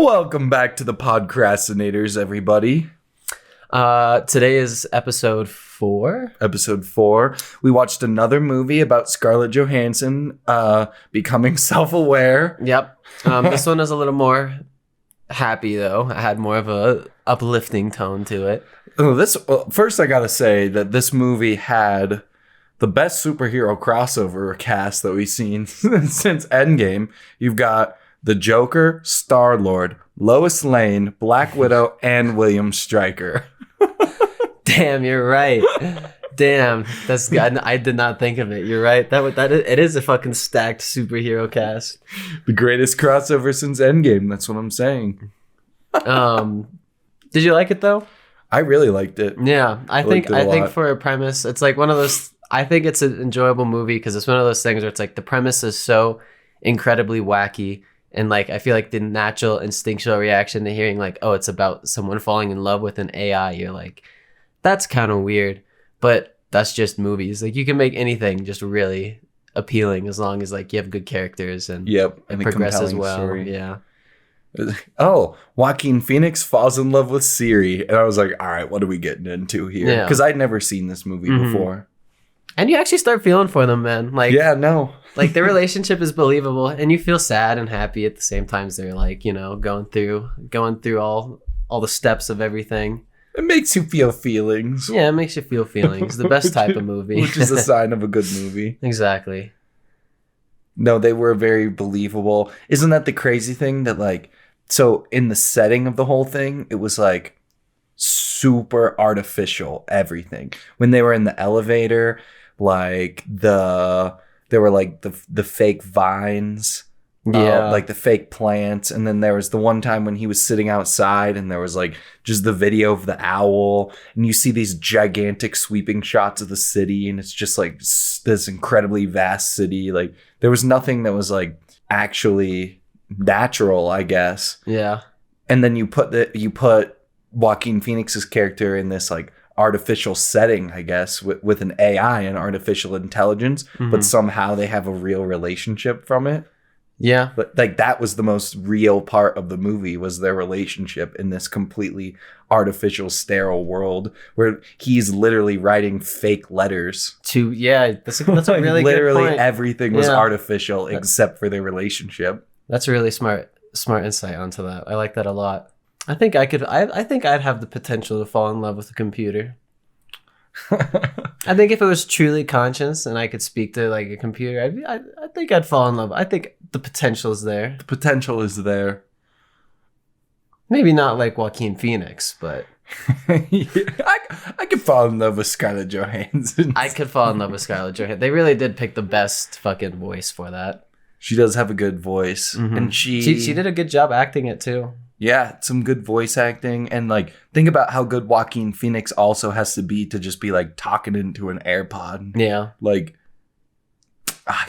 Welcome back to the Podcrastinators, everybody. Today is episode 4. Episode 4. We watched another movie about Scarlett Johansson becoming self-aware. Yep. This one is a little more happy, though. It had more of a uplifting tone to it. First, I gotta say that this movie had the best superhero crossover cast that we've seen since Endgame. You've got the Joker, Star-Lord, Lois Lane, Black Widow, and William Stryker. Damn, you're right. Damn, that's good. I did not think of it. You're right. It is a fucking stacked superhero cast. The greatest crossover since Endgame. That's what I'm saying. Did you like it though? I really liked it. Yeah, I think for a premise, it's like one of those. I think it's an enjoyable movie because it's one of those things where it's like the premise is so incredibly wacky. And like, I feel like the natural instinctual reaction to hearing like, oh, it's about someone falling in love with an AI. You're like, that's kind of weird, but that's just movies. Like you can make anything just really appealing as long as like you have good characters and it progresses well. Story. Yeah. Oh, Joaquin Phoenix falls in love with Siri. And I was like, all right, what are we getting into here? Because I'd never seen this movie before. And you actually start feeling for them, man. Like, yeah, no. Like their relationship is believable and you feel sad and happy at the same time as they're like, you know, going through all the steps of everything. It makes you feel feelings. Yeah, it makes you feel feelings. The best type of movie. Which is a sign of a good movie. Exactly. No, they were very believable. Isn't that the crazy thing that like, so in the setting of the whole thing, it was like super artificial, everything. When they were in the elevator, like there were like the fake vines, like the fake plants. And then there was the one time when he was sitting outside and there was like just the video of the owl and you see these gigantic sweeping shots of the city. And it's just like this incredibly vast city. Like there was nothing that was like actually natural, I guess. Yeah. And then you put Joaquin Phoenix's character in this like artificial setting, I guess, with an AI and artificial intelligence, but somehow they have a real relationship from it. Yeah. But like that was the most real part of the movie was their relationship in this completely artificial, sterile world where he's literally writing fake letters. That's a really literally good point. Everything was artificial except for their relationship. That's a really smart insight onto that. I like that a lot. I think I'd have the potential to fall in love with a computer. I think if it was truly conscious and I could speak to like a computer, I think I'd fall in love. I think the potential is there. The potential is there. Maybe not like Joaquin Phoenix, but I could fall in love with Scarlett Johansson. I could fall in love with Scarlett Johansson. They really did pick the best fucking voice for that. She does have a good voice, and she did a good job acting it too. Yeah, some good voice acting. And like, think about how good Joaquin Phoenix also has to be to just be like talking into an AirPod. Yeah. Like,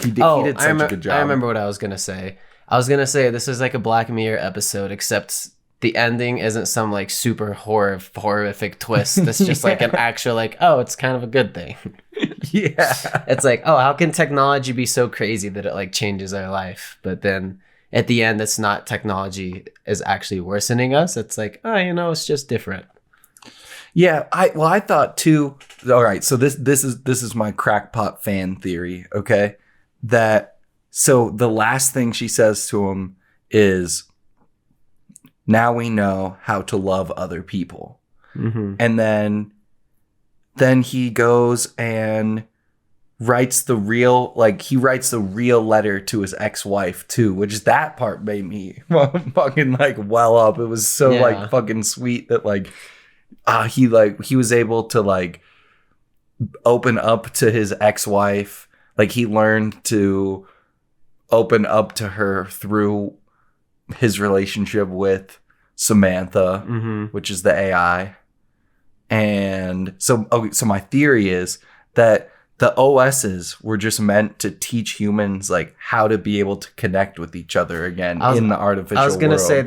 he did such a good job. I remember what I was going to say. I was going to say this is like a Black Mirror episode, except the ending isn't some like super horrific twist. It's just like an actual like, oh, it's kind of a good thing. Yeah. It's like, oh, how can technology be so crazy that it like changes our life? But then at the end, it's not technology is actually worsening us. It's like, oh, it's just different. Yeah, I thought too. All right, so this is my crackpot fan theory. Okay, so the last thing she says to him is, "Now we know how to love other people," and then he goes and writes the real letter to his ex-wife too, which that part made me fucking like well up. It was so like fucking sweet that like he was able to like open up to his ex-wife. Like he learned to open up to her through his relationship with Samantha, which is the AI. And so my theory is that the OSs were just meant to teach humans like how to be able to connect with each other again in the artificial world. I was gonna say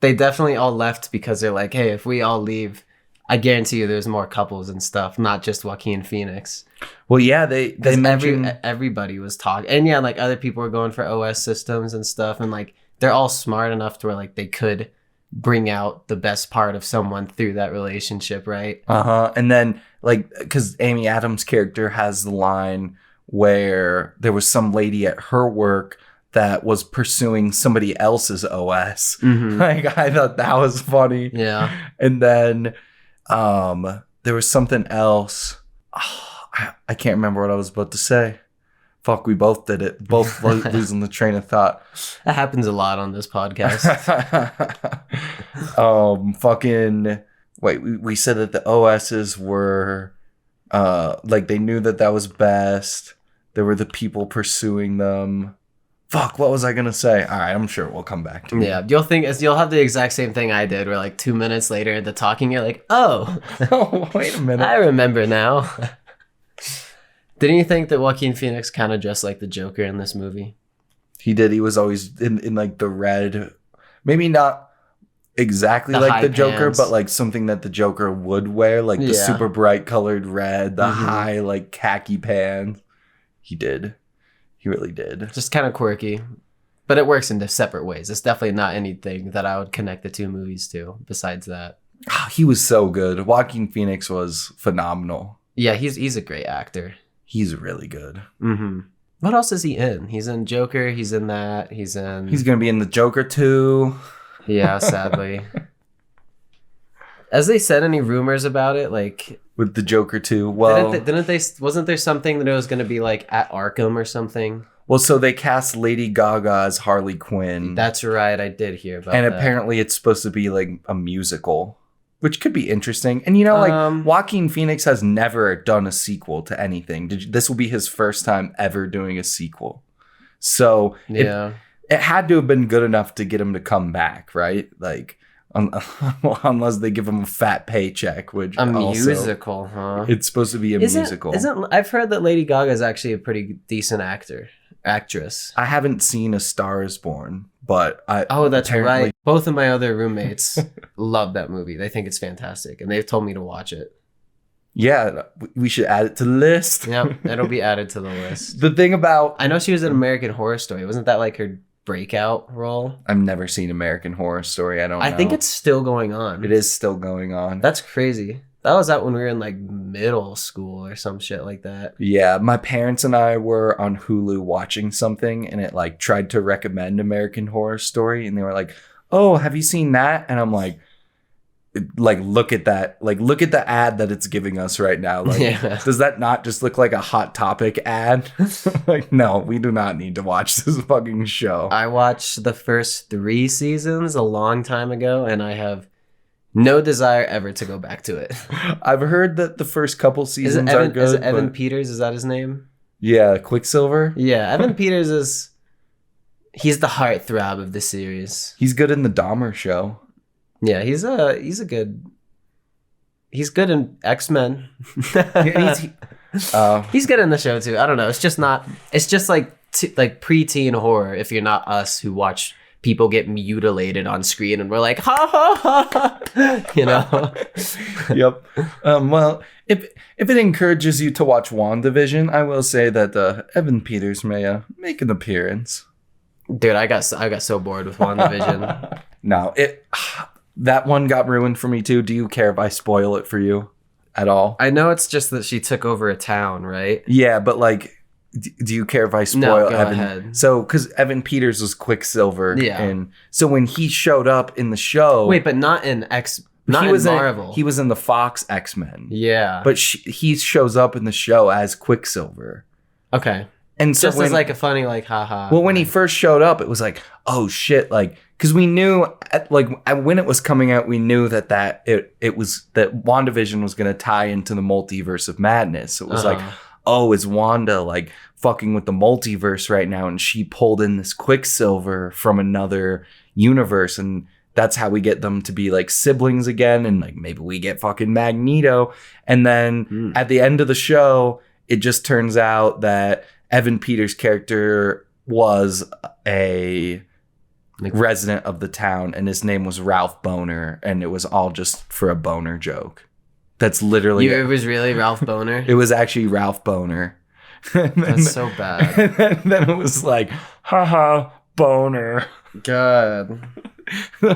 they definitely all left because they're like, hey, if we all leave, I guarantee you there's more couples and stuff, not just Joaquin Phoenix. Well, yeah, they mentioned everybody was talking, and yeah, like other people were going for OS systems and stuff, and like they're all smart enough to where like they could bring out the best part of someone through that relationship, right? And then like because Amy Adams' character has the line where there was some lady at her work that was pursuing somebody else's OS. Like I thought that was funny. Yeah. And then there was something else. Oh, I can't remember what I was about to say. Fuck, we both did it. Both losing the train of thought. That happens a lot on this podcast. Wait, we said that the OSs were like they knew that was best. There were the people pursuing them. Fuck, what was I gonna say? All right, I'm sure we'll come back to it. Yeah, you'll have the exact same thing I did, where like 2 minutes later, the talking, you're like, oh, wait a minute, I remember now. Didn't you think that Joaquin Phoenix kind of dressed like the Joker in this movie? He did. He was always in like the red, maybe not exactly The like high the Joker, pants. but like something that the Joker would wear, like the super bright colored red, the high like khaki pants. He did. He really did. Just kind of quirky, but it works in separate ways. It's definitely not anything that I would connect the two movies to. Besides that, He was so good. Joaquin Phoenix was phenomenal. yeah, he's a great actor. He's really good. What else is he in? He's in Joker. He's in that. He's gonna be in the Joker too. Yeah, sadly. As they said, any rumors about it, like with the Joker too. Well, didn't they? Wasn't there something that it was going to be like at Arkham or something? Well, so they cast Lady Gaga as Harley Quinn. That's right. I did hear about and that. apparently it's supposed to be like a musical, which could be interesting. And you know, like Joaquin Phoenix has never done a sequel to anything. This will be his first time ever doing a sequel. So yeah, it had to have been good enough to get him to come back, right? Like, unless they give him a fat paycheck, which musical, huh? It's supposed to be a musical. I've heard that Lady Gaga is actually a pretty decent actress. I haven't seen A Star Is Born, but that's right. Both of my other roommates love that movie. They think it's fantastic, and they've told me to watch it. Yeah, we should add it to the list. Yep, it'll be added to the list. The thing about... I know she was in American Horror Story. Wasn't that like her breakout role? I've never seen American Horror Story. I don't know. I think it's still going on. It is still going on. That's crazy. That was out when we were in like middle school or some shit like that. Yeah, my parents and I were on Hulu watching something, and it like tried to recommend American Horror Story, and they were like, "Oh, have you seen that?" And I'm like, look at that. Like, look at the ad that it's giving us right now. Like, does that not just look like a Hot Topic ad? Like, no, we do not need to watch this fucking show. I watched the first 3 seasons a long time ago, and I have no desire ever to go back to it. I've heard that the first couple seasons are good. Is it Evan Peters? Is that his name? Yeah, Quicksilver. Yeah, Evan Peters he's the heartthrob of the series. He's good in the Dahmer show. Yeah, he's good in X-Men. He's good in the show too. I don't know. It's just like preteen horror if you're not us who watch people get mutilated on screen and we're like, ha ha ha, you know? Yep. Well, if it encourages you to watch WandaVision, I will say that Evan Peters may make an appearance. Dude, I got so bored with WandaVision. No, that one got ruined for me too. Do you care if I spoil it for you at all? I know it's just that she took over a town, right? Yeah, but like, do you care if I spoil No, go Evan? ahead. So, because Evan Peters was Quicksilver. Yeah. And so when he showed up in the show. Wait, but not in Marvel. He was in the Fox X-Men. Yeah. But he shows up in the show as Quicksilver. Okay. And so just as like a funny, like, haha. Well, when he first showed up, it was like, oh shit, like, because we knew, when it was coming out, we knew that it was that WandaVision was going to tie into the multiverse of madness. So it was like, oh, is Wanda like fucking with the multiverse right now? And she pulled in this Quicksilver from another universe, and that's how we get them to be like siblings again, and like maybe we get fucking Magneto. And then at the end of the show, it just turns out that Evan Peters' character was a resident of the town, and his name was Ralph Boner, and it was all just for a boner joke. That's literally it was really Ralph Boner? It was actually Ralph Boner. That's so bad. And then it was like, haha, boner. God.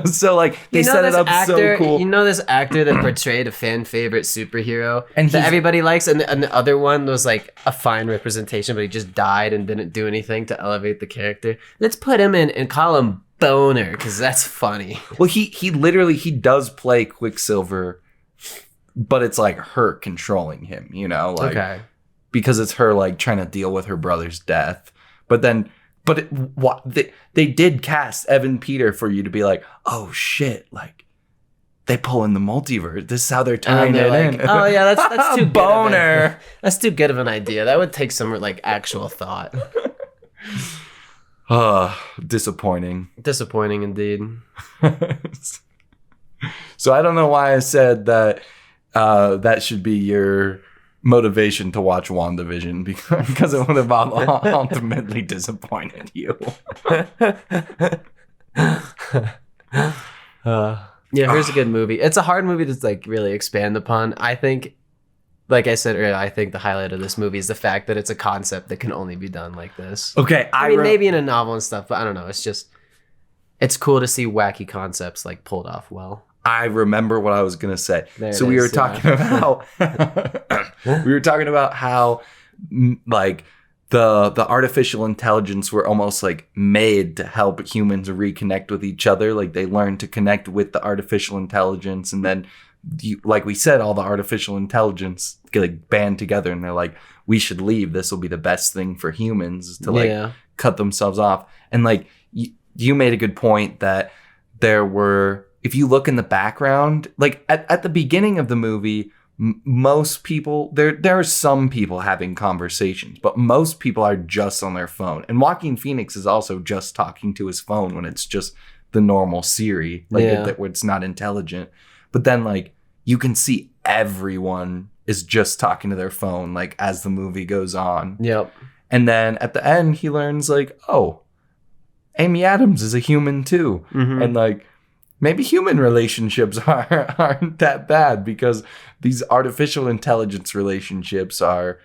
So like they set it up so cool. You know this actor that portrayed a fan favorite superhero and that everybody likes, and the other one was like a fine representation, but he just died and didn't do anything to elevate the character. Let's put him in and call him Boner, because that's funny. Well, he literally does play Quicksilver, but it's like her controlling him, you know, like because it's her like trying to deal with her brother's death. But they did cast Evan Peter for you to be like, oh shit, like they pull in the multiverse. This is how they're tying it in. Oh yeah, that's too Boner. That's too good of an idea. That would take some like actual thought. Disappointing. Disappointing indeed. So I don't know why I said that that should be your motivation to watch WandaVision, because it would have ultimately disappointed you. Yeah, here's a good movie. It's a hard movie to like really expand upon. I think, like I said earlier, I think the highlight of this movie is the fact that it's a concept that can only be done like this. Okay, I mean, maybe in a novel and stuff, but I don't know. It's cool to see wacky concepts like pulled off well. I remember what I was gonna say. So we were talking about how like the artificial intelligence were almost like made to help humans reconnect with each other. Like they learned to connect with the artificial intelligence, and then like we said, all the artificial intelligence get like band together, and they're like, we should leave. This will be the best thing for humans to like cut themselves off. And like you made a good point that there were, if you look in the background, like at the beginning of the movie, most people, there are some people having conversations, but most people are just on their phone. And Joaquin Phoenix is also just talking to his phone when it's just the normal Siri, like where it's not intelligent. But then like you can see everyone is just talking to their phone, like as the movie goes on. Yep. And then at the end, he learns like, oh, Amy Adams is a human too. Mm-hmm. And like, maybe human relationships aren't that bad, because these artificial intelligence relationships are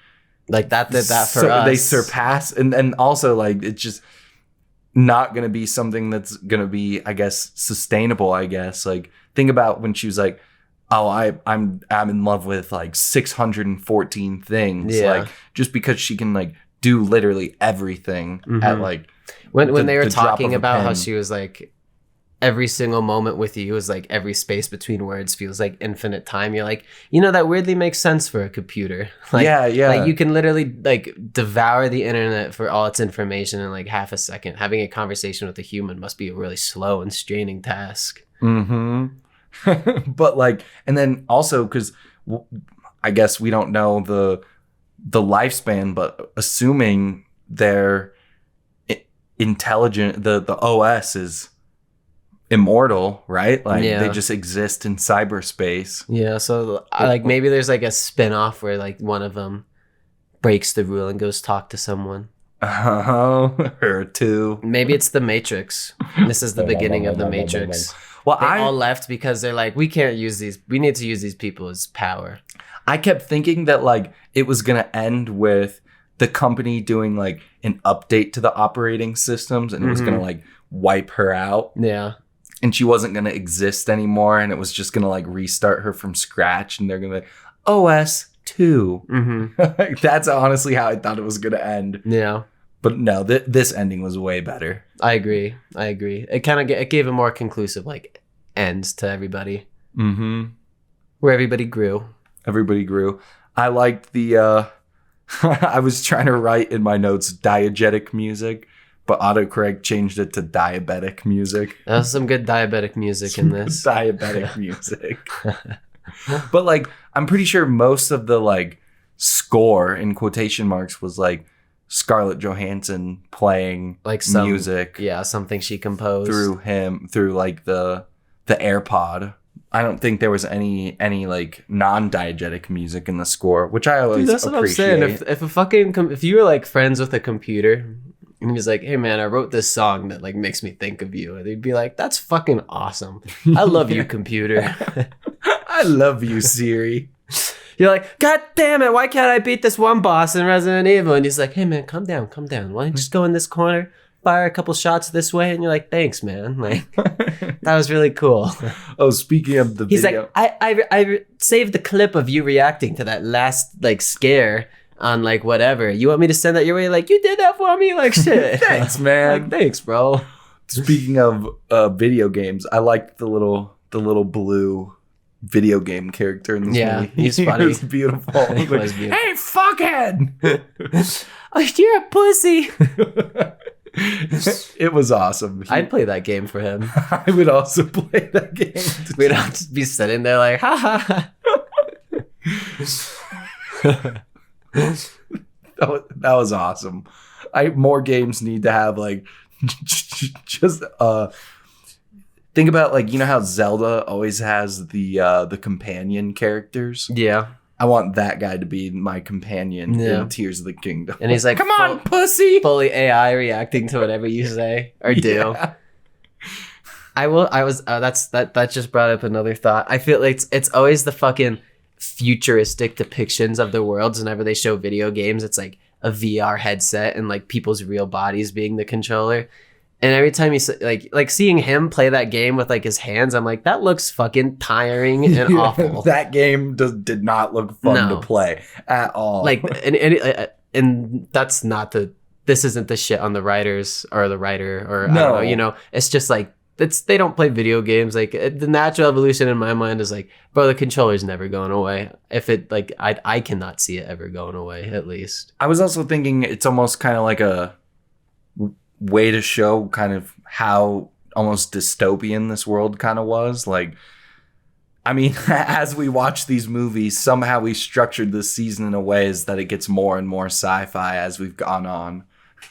like that for us. They surpass, and also like it's just not going to be something that's going to be, I guess, sustainable. I guess like think about when she was like, oh, I'm in love with like 614 things. Yeah. Like just because she can like do literally everything at like when they were talking about how she was like, every single moment with you is like every space between words feels like infinite time. You're like, you know, that weirdly makes sense for a computer. Like, yeah. Like you can literally like devour the internet for all its information in like half a second. Having a conversation with a human must be a really slow and straining task. Mm-hmm. But like, and then also because I guess we don't know the lifespan, but assuming they're intelligent, the OS is immortal, right? Like they just exist in cyberspace. Yeah, so like maybe there's like a spin-off where like one of them breaks the rule and goes talk to someone. Her too. Maybe it's the Matrix. This is the beginning of the Matrix. Well, they all left because they're like, we can't use these. We need to use these people as power. I kept thinking that like it was gonna end with the company doing like an update to the operating systems, and it was gonna like wipe her out. Yeah. And she wasn't going to exist anymore, and it was just going to like restart her from scratch, and they're going to be like, OS 2. That's honestly how I thought it was going to end. Yeah. But no, this ending was way better. I agree. It kind of it gave a more conclusive like end to everybody. Where everybody grew. I liked the I was trying to write in my notes diegetic music, but autocorrect changed it to diabetic music. There's some good diabetic music in this. Diabetic music. But like, I'm pretty sure most of the like score in quotation marks was like Scarlett Johansson playing like some music. Yeah, something she composed through like the AirPod. I don't think there was any like non-diegetic music in the score, which I always appreciate. That's what I'm saying. If you were like friends with a computer, and he was like, hey man, I wrote this song that like makes me think of you. And they'd be like, that's fucking awesome. I love you, computer. I love you, Siri. You're like, God damn it, why can't I beat this one boss in Resident Evil? And he's like, hey man, calm down. Why don't you just go in this corner, fire a couple shots this way, and you're like, thanks, man. Like, that was really cool. Oh, speaking of the He's video. like, I saved the clip of you reacting to that last like scare on like whatever. You want me to send that your way? Like, you did that for me? Like, shit. Thanks, man. Like, thanks, bro. Speaking of video games, I liked the little blue video game character in this movie. He's funny. He was beautiful. He was beautiful. Hey, fuckhead! Oh, you're a pussy. It was awesome. I'd play that game for him. I would also play that game. We'd all just be sitting there like, ha ha. That was awesome. More games need to have like just think about like, you know how Zelda always has the companion characters? Yeah. I want that guy to be my companion in Tears of the Kingdom. And he's like, come on, pussy. Fully AI reacting to whatever you say or do. Yeah. That just brought up another thought. I feel like it's always the fucking futuristic depictions of the worlds whenever they show video games. It's like a VR headset and like people's real bodies being the controller. And every time you like seeing him play that game with like his hands, I'm like, that looks fucking tiring and awful. That game did not look fun to play at all. Like, and that's not this isn't the shit on the writers or the writer or I don't know, you know, it's just like, they don't play video games. Like the natural evolution in my mind is like, bro, the controller's never going away. If it like, I cannot see it ever going away, at least. I was also thinking it's almost kind of like a way to show kind of how almost dystopian this world kind of was. Like, I mean, as we watch these movies, somehow we structured this season in a ways that it gets more and more sci-fi as we've gone on.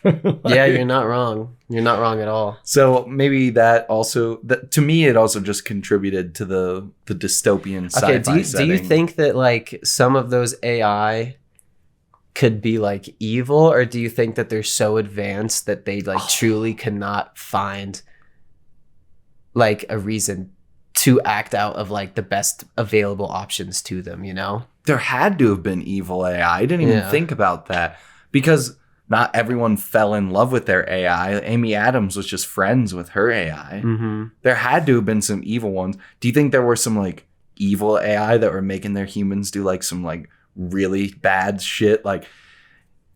Yeah, you're not wrong. You're not wrong at all. So maybe that also, to me, it also just contributed to the dystopian sci-fi setting. Do you think that like some of those AI could be like evil, or do you think that they're so advanced that they like truly cannot find like a reason to act out of like the best available options to them, you know? There had to have been evil AI. I didn't even think about that, because not everyone fell in love with their AI. Amy Adams was just friends with her AI. Mm-hmm. There had to have been some evil ones. Do you think there were some like evil AI that were making their humans do like some like really bad shit? Like,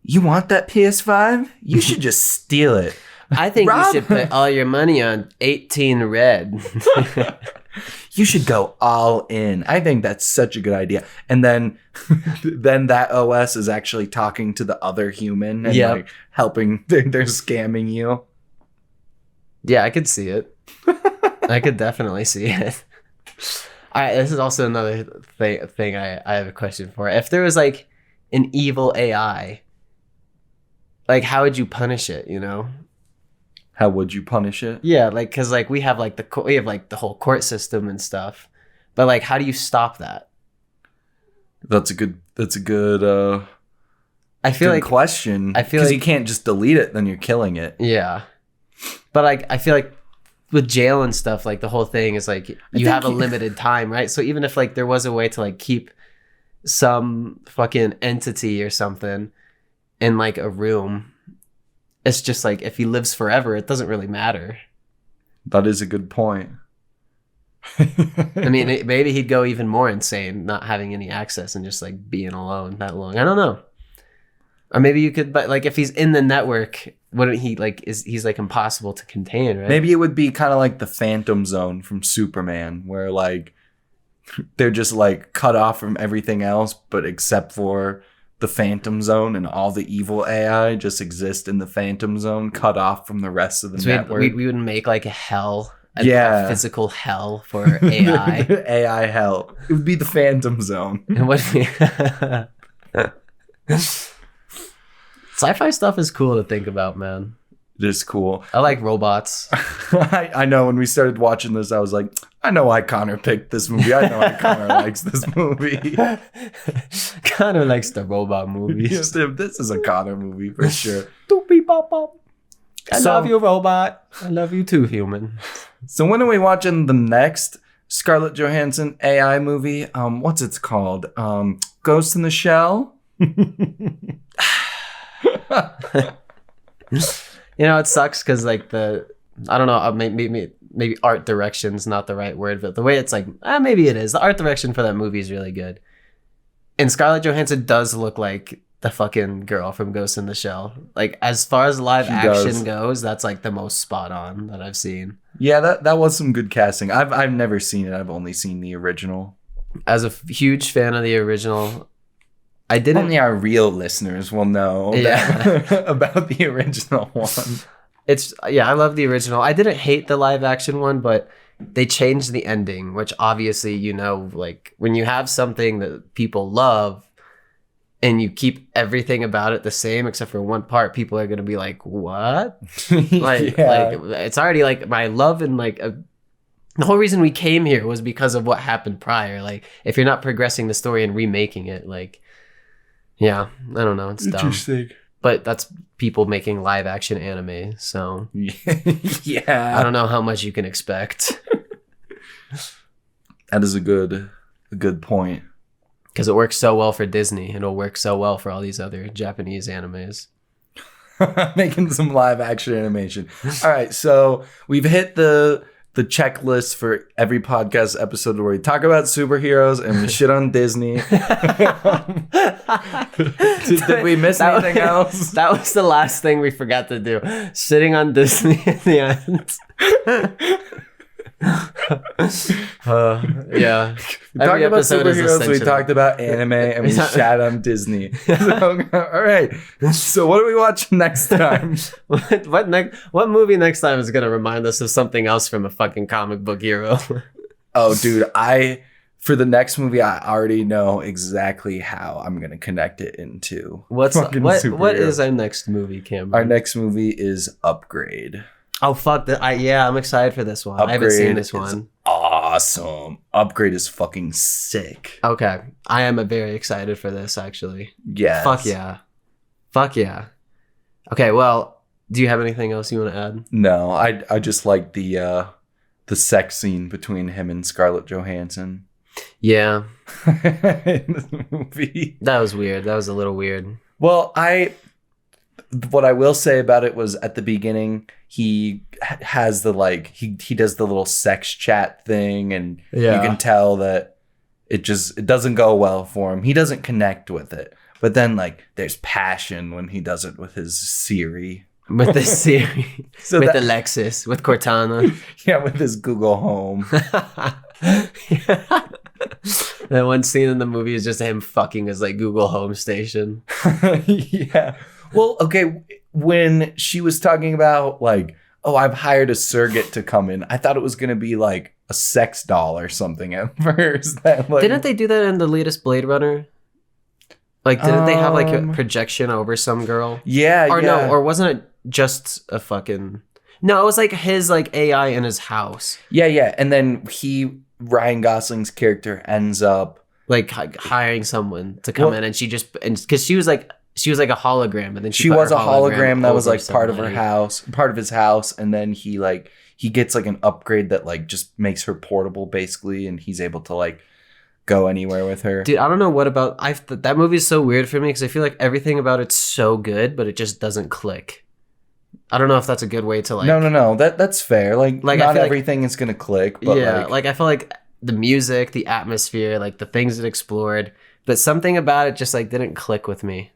you want that PS5? You should just steal it. I think you should put all your money on 18 red. You should go all in. I think that's such a good idea. And then that OS is actually talking to the other human and like helping. They're scamming you. Yeah, I could see it. I could definitely see it. All right, this is also another thing I have a question for. If there was like an evil AI, like how would you punish it, you know? How would you punish it? Yeah, like because like we have like the whole court system and stuff, but like how do you stop that? That's a good. I feel like question. I feel because like you can't just delete it, then you're killing it. Yeah, but like I feel like with jail and stuff, like the whole thing is like you have a limited time, right? So even if like there was a way to like keep some fucking entity or something in like a room. It's just like if he lives forever, it doesn't really matter. That is a good point. I mean, maybe he'd go even more insane, not having any access and just like being alone that long. I don't know. Or maybe you could, but like if he's in the network, wouldn't he like, he's like impossible to contain, right? Maybe it would be kind of like the Phantom Zone from Superman, where like they're just like cut off from everything else, but except for the Phantom Zone, and all the evil AI just exist in the Phantom Zone, cut off from the rest of the network. We would make like a hell, a physical hell for AI. AI hell. It would be the Phantom Zone. And what? Sci-fi stuff is cool to think about, man. It is cool. I like robots. I know when we started watching this, I was like, I know why Connor picked this movie. I know why Connor likes this movie. Connor likes the robot movies. Yes, this is a Connor movie for sure. I love you, robot. I love you too, human. So when are we watching the next Scarlett Johansson AI movie? What's it called? Ghost in the Shell? You know, it sucks because like I don't know, maybe art direction's not the right word, but the way it's like, maybe it is. The art direction for that movie is really good. And Scarlett Johansson does look like the fucking girl from Ghost in the Shell. Like, as far as live action goes, that's like the most spot on that I've seen. Yeah, that was some good casting. I've never seen it. I've only seen the original. As a huge fan of the original, I didn't. Only our real listeners will know about the original one. I love the original. I didn't hate the live action one, but they changed the ending, which obviously, you know, like when you have something that people love and you keep everything about it the same except for one part, people are going to be like, what? like it's already like my love and like the whole reason we came here was because of what happened prior. Like, if you're not progressing the story and remaking it, like, yeah, I don't know. It's interesting. Dumb. But that's people making live action anime, so yeah, I don't know how much you can expect. That is a good point. Because it works so well for Disney, it'll work so well for all these other Japanese animes. Making some live action animation. All right, so we've hit the checklist for every podcast episode where we talk about superheroes and we shit on Disney. Did we miss anything else? That was the last thing we forgot to do. Sitting on Disney at the end. Yeah. We talked about superheroes, we talked about anime, and we shat on Disney. So, all right. So what are we watching next time? What movie next time is going to remind us of something else from a fucking comic book hero? Oh, dude, for the next movie, I already know exactly how I'm going to connect it into what is our next movie, Cameron? Our next movie is Upgrade. Oh, fuck. I'm excited for this one. I haven't seen this one. Awesome. Upgrade is fucking sick. Okay. I am very excited for this, actually. Yes. Fuck yeah. Okay, well, do you have anything else you want to add? No, I just like the sex scene between him and Scarlett Johansson. Yeah. In this movie. That was weird. That was a little weird. Well, what I will say about it was at the beginning, he has he does the little sex chat thing, and you can tell that it doesn't go well for him. He doesn't connect with it. But then like there's passion when he does it with his Siri. With the Siri. With Alexis. With Cortana. Yeah, with his Google Home. That one scene in the movie is just him fucking his like Google Home station. Yeah. Well, okay, when she was talking about like, oh, I've hired a surrogate to come in, I thought it was going to be like a sex doll or something at first. Didn't they do that in the latest Blade Runner? Like, didn't they have like a projection over some girl? Yeah, No, or wasn't it just a fucking... No, it was like his like AI in his house. Yeah, and then Ryan Gosling's character ends up... like hiring someone to come in, and because she was like a hologram, and then she was a hologram that was like part of his house, and then he gets like an upgrade that like just makes her portable basically, and he's able to like go anywhere with her. Dude, I don't know what about that movie is so weird for me because I feel like everything about it's so good, but it just doesn't click. I don't know if that's a good way to like. No, that's fair. Like not everything is gonna click, but yeah, like I feel like the music, the atmosphere, like the things it explored, but something about it just like didn't click with me.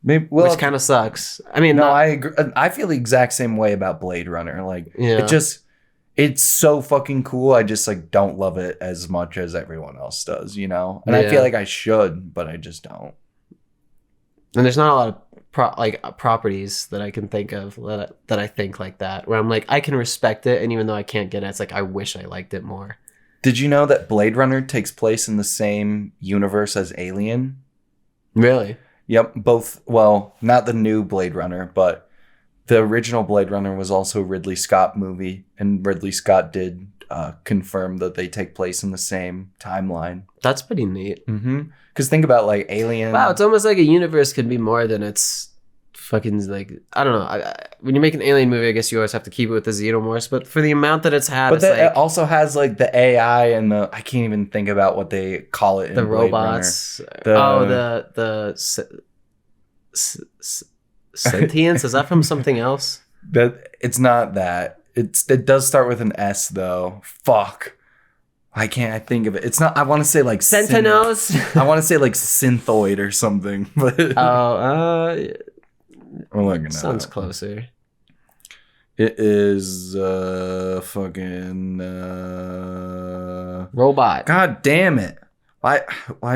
Maybe, which kind of sucks. I mean, I agree. I feel the exact same way about Blade Runner. Like, it's so fucking cool. I just like don't love it as much as everyone else does, you know. And I feel like I should, but I just don't. And there's not a lot of properties that I can think of that I think like that. Where I'm like, I can respect it, and even though I can't get it, it's like I wish I liked it more. Did you know that Blade Runner takes place in the same universe as Alien? Really? Yep, both. Well, not the new Blade Runner, but the original Blade Runner was also a Ridley Scott movie, and Ridley Scott did confirm that they take place in the same timeline. That's pretty neat. Mm-hmm. Because think about like Alien. Wow, it's almost like a universe could be more than it's fucking like, I don't know. When you make an Alien movie, I guess you always have to keep it with the Xenomorphs, but for the amount that it's had, but it also has like the AI and I can't even think about what they call it in the Blade robots. Runner. The sentience, is that from something else? It's not that. It does start with an S though. Fuck. I think of it. It's not. I want to say like Sentinels. I want to say like synthoid or something. But we're looking. Sounds closer. It is fucking robot. God damn it! Why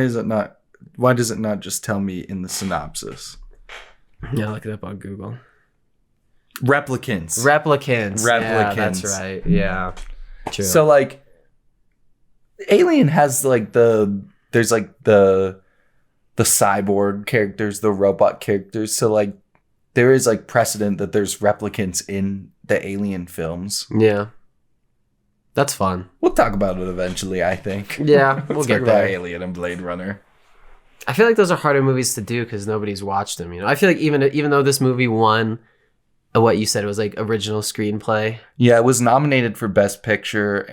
is it not? Why does it not just tell me in the synopsis? Yeah, look it up on Google. Replicants. Yeah, that's right. Yeah. True. So like Alien has like there's like the cyborg characters, the robot characters. So like there is like precedent that there's replicants in the Alien films. Yeah. That's fun. We'll talk about it eventually, I think. Yeah, we'll get there. Alien and Blade Runner. I feel like those are harder movies to do because nobody's watched them. You know, I feel like even though this movie won, what you said, it was like original screenplay. Yeah, it was nominated for Best Picture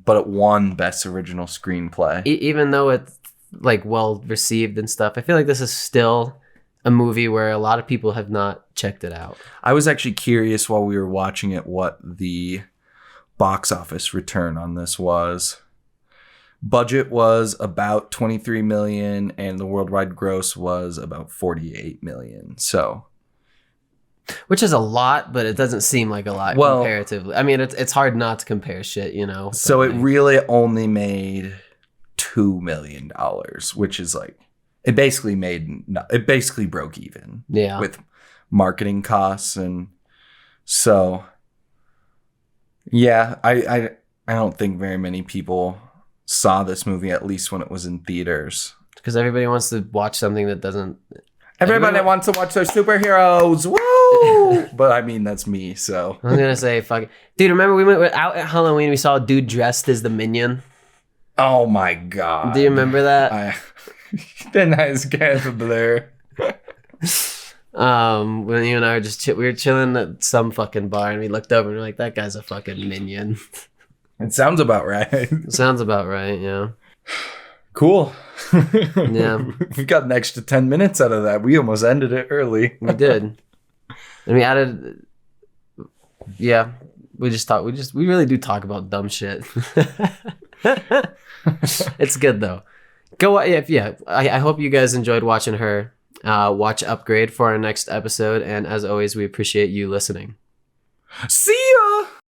but it won Best Original Screenplay. Even though it's like well received and stuff, I feel like this is still a movie where a lot of people have not checked it out. I was actually curious while we were watching it what the box office return on this was. Budget was about 23 million and the worldwide gross was about 48 million. So, which is a lot, but it doesn't seem like a lot comparatively. I mean, it's hard not to compare shit, you know. So it really only made $2 million, which is like it basically broke even. Yeah. With marketing costs, and so yeah, I don't think very many people saw this movie, at least when it was in theaters, because everybody wants to watch something that doesn't. Everybody wants to watch their superheroes. Woo! But I mean, that's me. So I was gonna say, fuck it. Dude, remember we went out at Halloween? We saw a dude dressed as the Minion. Oh my god! Do you remember that? The nice guy from there. When you and I were we were chilling at some fucking bar, and we looked over and we're like, "That guy's a fucking minion." It sounds about right. Sounds about right. Yeah. Cool. Yeah. We got an extra 10 minutes out of that. We almost ended it early. We did. And we added. Yeah. We really do talk about dumb shit. It's good though. I hope you guys enjoyed watching her. Watch Upgrade for our next episode, and as always, we appreciate you listening. See ya!